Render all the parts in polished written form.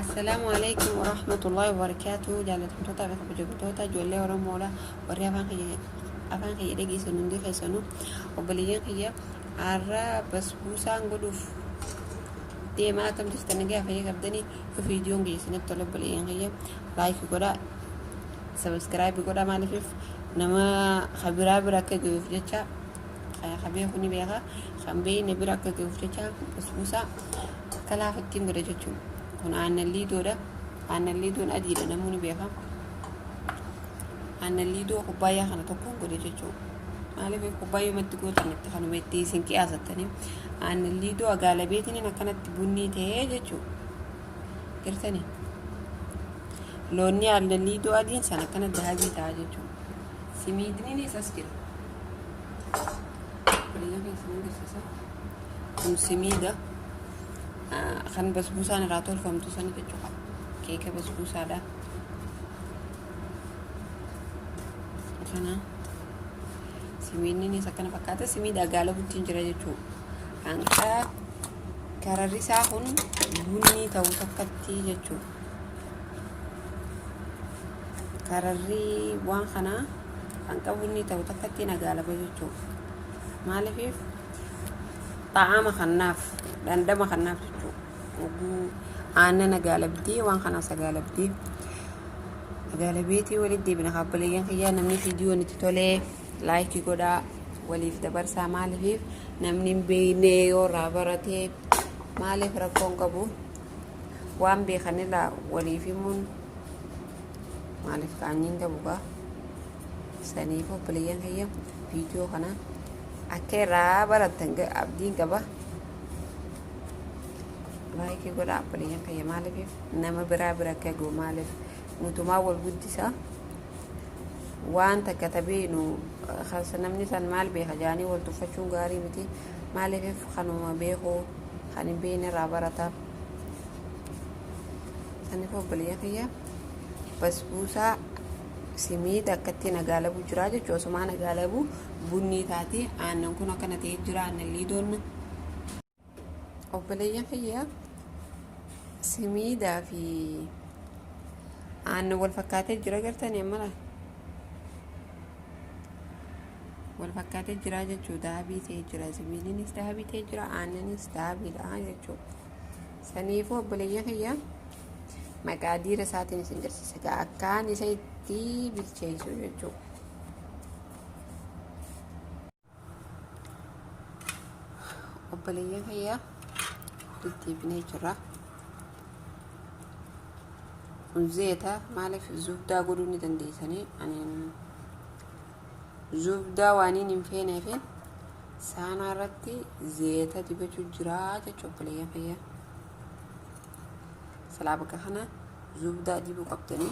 السلام عليكم ورحمة الله وبركاته. جالت متوتا بخبجوبتوتا جولي ورمولا وريا أفان خي رجي سنون دي خيسانو وبليين خي عرّا بسبوسة نقولوف دي ما تم تستنجي في قبدني في فيديو جي سنة طلب بليين خي لايك كودا سبسكرايب كودا ما لفيف نما خبرة بركة جوف جتشا خبيه خوني بيها خمبي نبركة جوف جتشا بسبوسة كلا فتيم برجتشو أنا اللي دورة أنا اللي دون أدير أنا موني بيها أنا اللي دو كوبايا خنا تكون قدي جتشو على في كوبايا ما تقول أنا تخانو بيتي سنكي أزتني أنا اللي دو أقال بيتني أنا كانت تبني تهي جتشو كرتني لوني على اللي دو أدين سنة كانت ذهبي تاجتشو سميدني نساسكر كلنا في سميد ساسا كم سميدة خان بسبوسة أنا راتول فهمتو سنة تجوها كيكة بسبوسة ده خنا سميني سكنا فكاتا سميد أقاله بتنجرا جتشو أنك كارري ساخن بني تاو تكتي جتشو كارري وان خنا أنك بني تاو تكتي نقاله بجتشو مالفيف طعام خناف دندم خناف جتشو أنا نقالبدي وان خنا سقالبدي قالبيتي ولدي بنخبلين خيا نمني فيديو نتتولي لايك كودا ولي في دبر سامال فيف نمني بيني ورابرتي مالي فرقون قبو وان بيخنلا ولي في من مالي فكانين قبوكا سنيفو بلين خيا فيديو خنا أكي رابرتنك أبدين قبا بايكي قولا أبليان كي مالفيف نما برابرا كيغو مالف نتما والبودسا وانت كتبينو خاصة نمني سان مال بيها جاني والتفشون غاري متي مالفيف خانو ما بيهو خاني بيني رابرتا سنفو بليان كي بسبوسة سميد أكتي نغالبو جراجة جوسو ما نغالبو بني تاتي آنن كنا كانت جران اللي دون وبليان كي سميدة في عن والفكاتة جرا قرتني ملا والفكاتة جرا جتشو دابي تجرا زميلي نستهبي تجرا عنا نستهبي لا جتشو سنيفو بليا هي مقادير ساتي نسنجر سكا أكا نسيتي بالشيسو جتشو وبليا هي تدي بنيجرا زيتها مالك زبدة قولوني تنديسني يعني زبدة وانين فين سانا رتي زيتها تبجو جراجة شوبلية فيها سلابك خنا زبدة دي بقبتني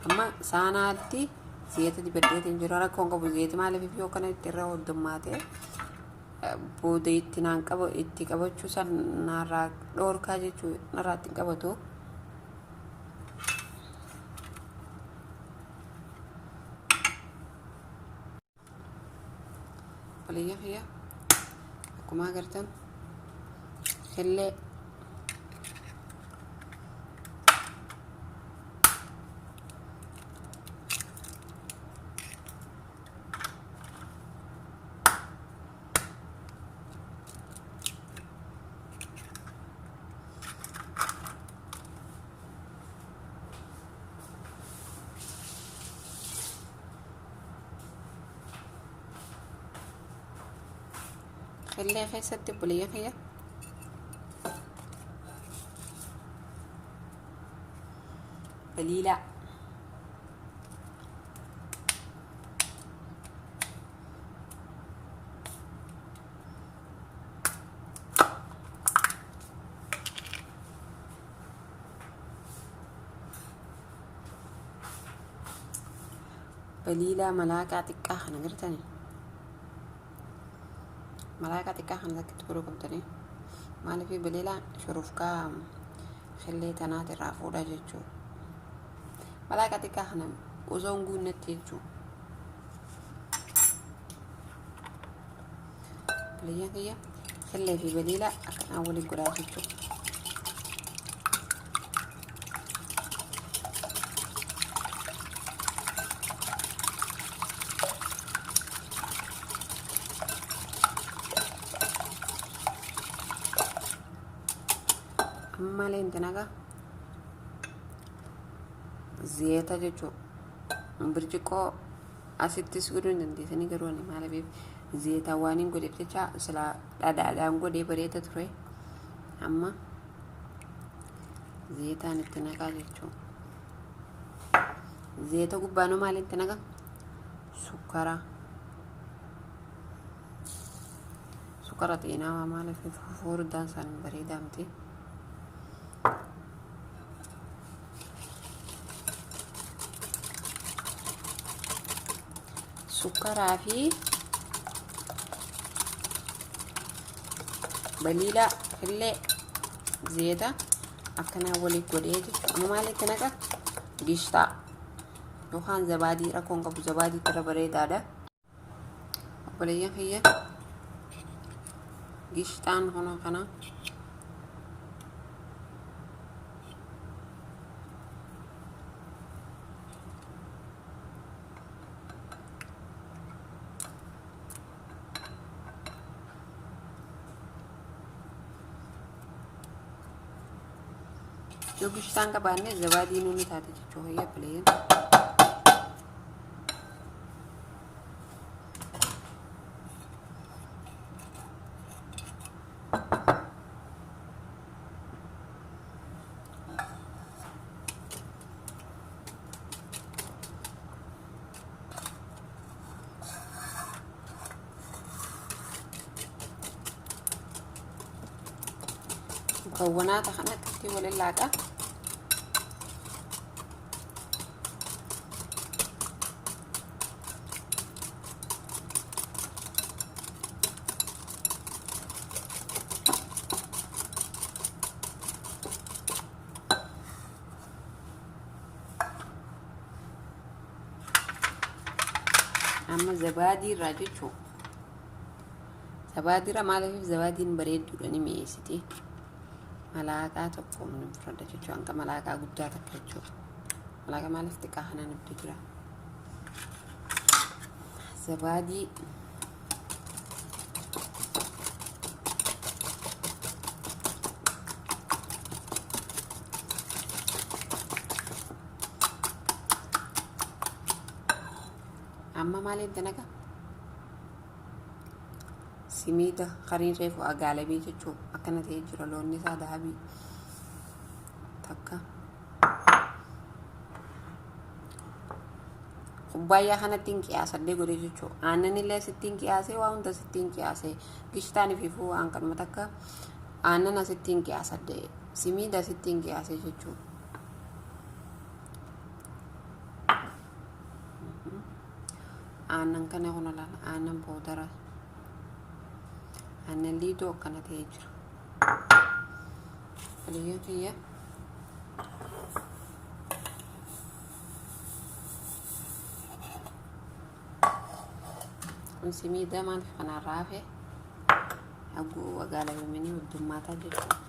أما سانا رتي زيتها تبجو تنجرارا كونغا بزيت مالك فيو كان ترى ودماتي بودا يتنان كبو itti qabachuu san narraa dhoorkaa jechuu narraatti qabatu baliyya khiyya akkuma agartan hellee خليها خيسة تبلية خيا بليلة بليلة ملاكة تكاخ نقرتني ملاكة تكاخن ذاك تقولوا كم مالي في بليلة شروف كام خليت أنا ترافو دا جيتشو ملاكة تكاخن وزونغو نتيجو بليا هي خلي في بليلة أكن أول القراءة جيتشو malee inti naqa ziyeta jechuudha. Birciqoo asittis godhuu hin dandeessanii garuu ani maaliif ziyeta waan hin godheef jecha sila dhadhaadhaan godhee bareeda ture. Amma ziyetaan itti naqaa jechuudha. Ziyeta gubbaanuu maal itti naqa? Sukkara. Sukkara xeenaa maaliif furdaan san bareedaa miti. Sukkaraa fi baliila illee ziyeta akkanaa waliif godhee jechuudha. Amma maal itti naqa? Gishtaa yookaan zabaadii rakkoon qabu zabaadii irra bareedaadha. Obboleeyyan kiyya gishtaan hono kana yoo gishtaan qabaanne zabaadii nuuni taate jechuudha. Hiyya obboleeyyan mukawwanaata kanatti waliin laaqa. Amma zabaadii irraa jechuudha. Zabaadii irraa maaliif zabaadiin bareedduudha ni mi'eessiti. Malaakaa tokko min fudhadha jechuudha. Hanga malaakaa guddaa takka jechuudha. Malaakaa maaliif xiqqaa kanaan ibdu jira. Zabaadii amma maaliif danaga simida qariin reefu agaalabii jechuudha. Akkana ta'ee jira loonni isaa dahabii takka kubbaayyaa kanatti hin qiyaasadhee godhe jechuudha. Aannan illee sittiin qiyaasee waa hunda sittiin qiyaasee gishtaan ififuu waan kanuma takka aannan asittiin qiyaasadhee simida sittiin qiyaasee jechuudha. Aannan kana kun laala aannan boodara aannan liidoo akkana ta'ee jira. Obboleeyyan kiyya kun simida maaliif kanarraa hafe hagguu agaalabamanii heddummaataa jechuudha.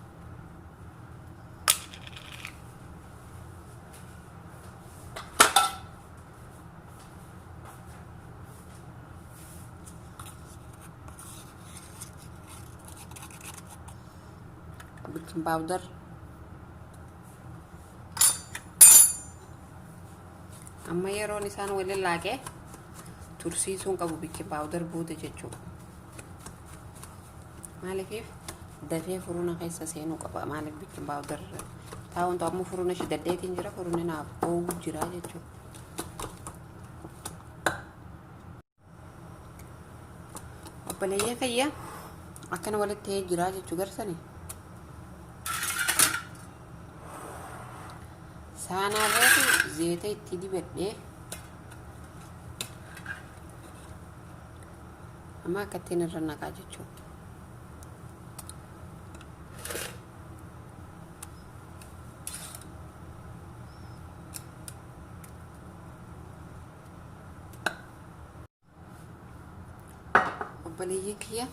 Baking powder amma yeroon isaan waliin laaqee tursiisuun qabu baking powder booda jechuudha. Maaliif dafee furuna keessa seenuu qaba. Maaliif baking powder taa'uun ta'ammoo furuna shidaddeetiin jira furunni naaf oowwu jira jechuudha. Obboleeyyan kiyya akkana walitti jira jechuu garsanii. Saanaa irratti zayita itti dibadhee amma akkattiin irra naqaa jechuudha. Obboleeyyan kiyya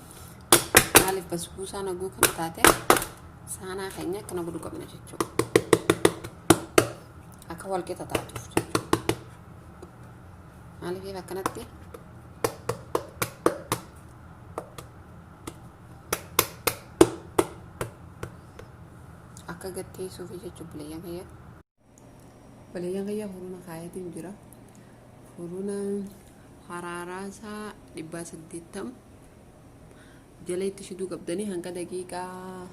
maaliif basbuusaa naguu kana taate saanaa keenya akkana godhuu qabna jechuudha. Akka wal qixa taatuuf jechuudha. Maaliif akkanatti akka gatteessuu fi jechuun baleeyyan kiyya furuna kaayatiin jira. Furuna hararaasaa 180 jala itti shiduu qabdanii hanga daqiiqaa